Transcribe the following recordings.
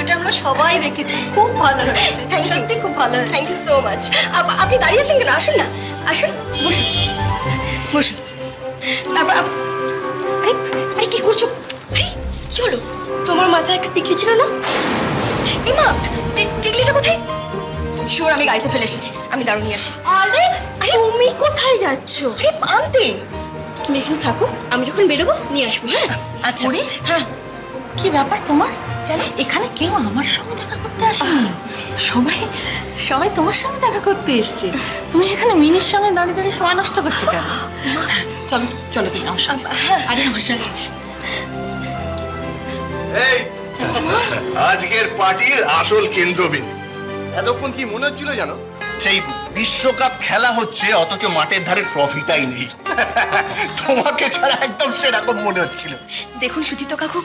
ভিডিওটা আমরা সবাই দেখেছি, খুব ভালো হয়েছে, সত্যি খুব ভালো হয়েছে। Thank you so much. আপনি দাঁড়িয়েছেন কেন? আসুন না, আসুন, বসুন বসুন। তারপর আরে আরে কি করছো? আরে কি হলো? তোমার মাথায় একটা টিকলি ছিল না? এমা, টিকলিটা কোথায়? শিওর আমি গাড়িতে ফেলে এসেছি, আমি দাঁড়িয়ে নিয়ে আসি। আরে আরে তুমি কোথায় যাচ্ছ? আরে আনতে। তুমি এখানে থাকো, আমি যখন বেরোবো নিয়ে আসবো। হ্যাঁ আচ্ছা। হ্যাঁ কি ব্যাপার তোমার? কেন এখানে কেউ আমার সঙ্গে দেখা করতে আসেনি? সবাই সবাই তোমার সঙ্গে দেখা করতে এসছে। তুমি এখানে মিনির সঙ্গে দাঁড়িয়ে দাঁড়িয়ে সময় নষ্ট করছো কেন? চলো চলো তুমি আমার সঙ্গে। আরে আমার সঙ্গে এই আজকের পার্টির আসল কেন্দ্রবিন্দু। এতক্ষণ কি মনে হচ্ছিল জানো, সেই বিশ্বকাপ খেলা হচ্ছে অথচ মাঠের ধারে ট্রফিটাই নেই। তোমাকে ছাড়া একদম সেরকম মনে হচ্ছিল। দেখুন সুচিত কাকু,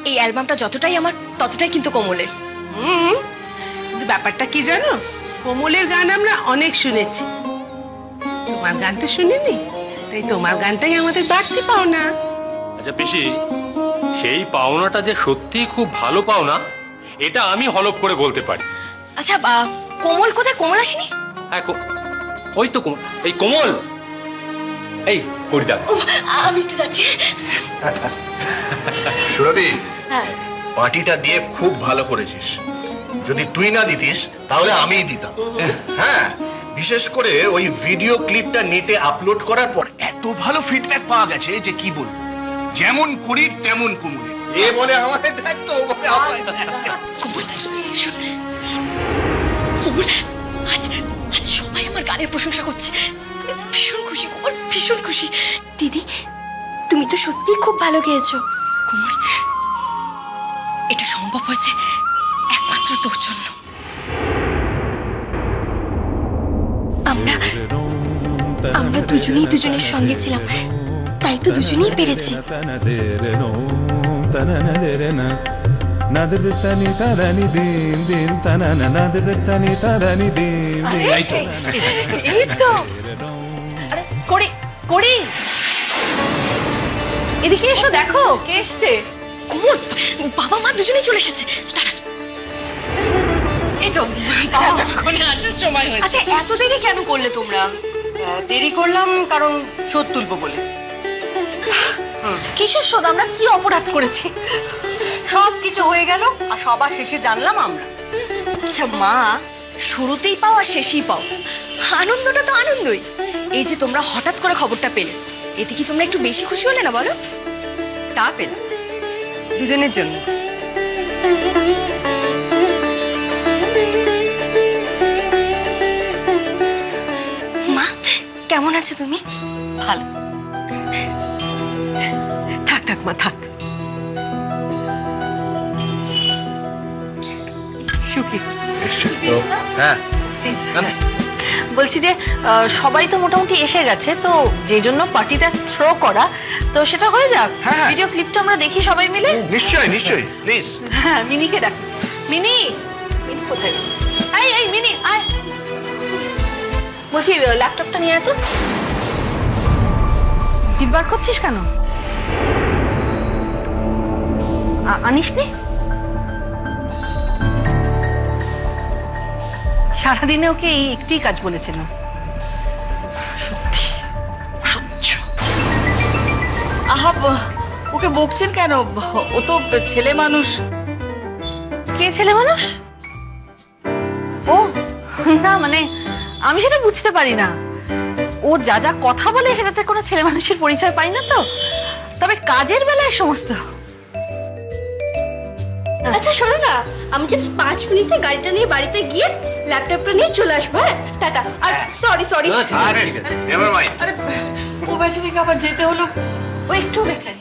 এই অ্যালবামটা যতটাই আমার ততটাই কিন্তু কোমলের। কিন্তু ব্যাপারটা কি জানো, কোমলের গান আমরা অনেক শুনেছি, তোমার গান তো শুনিনি, তাই তোমার গানটাই আমাদের বাড়তি পাওনা। আচ্ছা পিসি, সেই পাওনাটা যে সত্যি খুব ভালো পাওনা, এটা আমি হলপ করে বলতে পারি। আচ্ছা কোমল কোথায়? কোমল আসেনি? হ্যাঁ ওই তো কোমল, এই কোমল, এই করি যাচ্ছে। আমি একটু যাচ্ছি। সুরভি, পার্টিটা দিয়ে খুব ভালো করেছিস। যদি তুই না দিতিস তাহলে আমিই দিতাম। হ্যাঁ, বিশেষ করে ওই ভিডিও ক্লিপটা নেটে আপলোড করার পর এত ভালো ফিডব্যাক পাওয়া গেছে যে কি বলবো। যেমন করি তেমন কোমলে, এ বলে আমাদের দেখ, তো বলে আমায় দেখ। কোমল, আজ সবাই আমার গানের প্রশংসা করছে, ভীষণ খুশি কোমল, ভীষণ খুশি। দিদি, তুমি তো সত্যি খুব ভালো গেয়েছো। কোমল, এটা সম্ভব হয়েছে একমাত্র তোর জন্য। আমরা দুজনেই দুজনের সঙ্গে ছিলাম, তাই তো দুজনেই পেরেছি। এদিকে এসো, দেখো কে এসছে। কোমল, বাবা মা দুজনেই চলে এসেছে। দাঁড়া, এই তো আসার সময় হয়েছে। আচ্ছা, এত দেরি কেন করলে তোমরা? দেরি করলাম কারণ শোধ তুলবো বলে। কিসের শোধ? আমরা কি অপরাধ করেছি? সব কিছু হয়ে গেল আর সবার শেষে জানলাম আমরা। আচ্ছা মা, শুরুতেই পাও আর শেষেই পাও, আনন্দটা তো আনন্দই। এই যে তোমরা হঠাৎ করে খবরটা পেলে, এতে কি তোমরা একটু বেশি খুশি হলে না বলো? তা পেলাম দুজনের জন্য। মা, কেমন আছো তুমি? ভালো। থাক থাক মা, থাক। সুখী। হ্যাঁ, বলছি যে সবাই তো মোটামুটি এসে গেছে, তো যে জন্য পার্টিটা থ্রো করা, তো সেটা হয়ে যাক। ভিডিও ক্লিপটা আমরা দেখি সবাই মিলে। নিশ্চয়ই নিশ্চয়ই, প্লিজ। হ্যাঁ, মিনিকে ডাক। মিনি, মিনি কোথায়? এই মিনি আয়। বলছি ল্যাপটপটা নিয়ে আয় তো। জিভ বার করছিস কেন? আনিসনি? সারাদিনে ওকে এই একটি কাজ বলেছিলাম। আহা, ওকে বকছেন কেন? ও তো ছেলে মানুষ। কে ছেলে মানুষ? ও না, মানে আমি সেটা বুঝতে পারি না। ও যা যা কথা বলে সেটাতে কোনো ছেলে মানুষের পরিচয় পাই না তো, তবে কাজের বেলায় সমস্ত। আচ্ছা শোনো না, আমি জাস্ট 5 মিনিটে গাড়িটা নিয়ে বাড়িতে গিয়ে ল্যাপটপটা নিয়ে চলে আসবো। হ্যাঁ, টাটা। আর সরি। Never mind. আরে ও বেচারিকে আবার যেতে হলো, ও একটু বেচারি।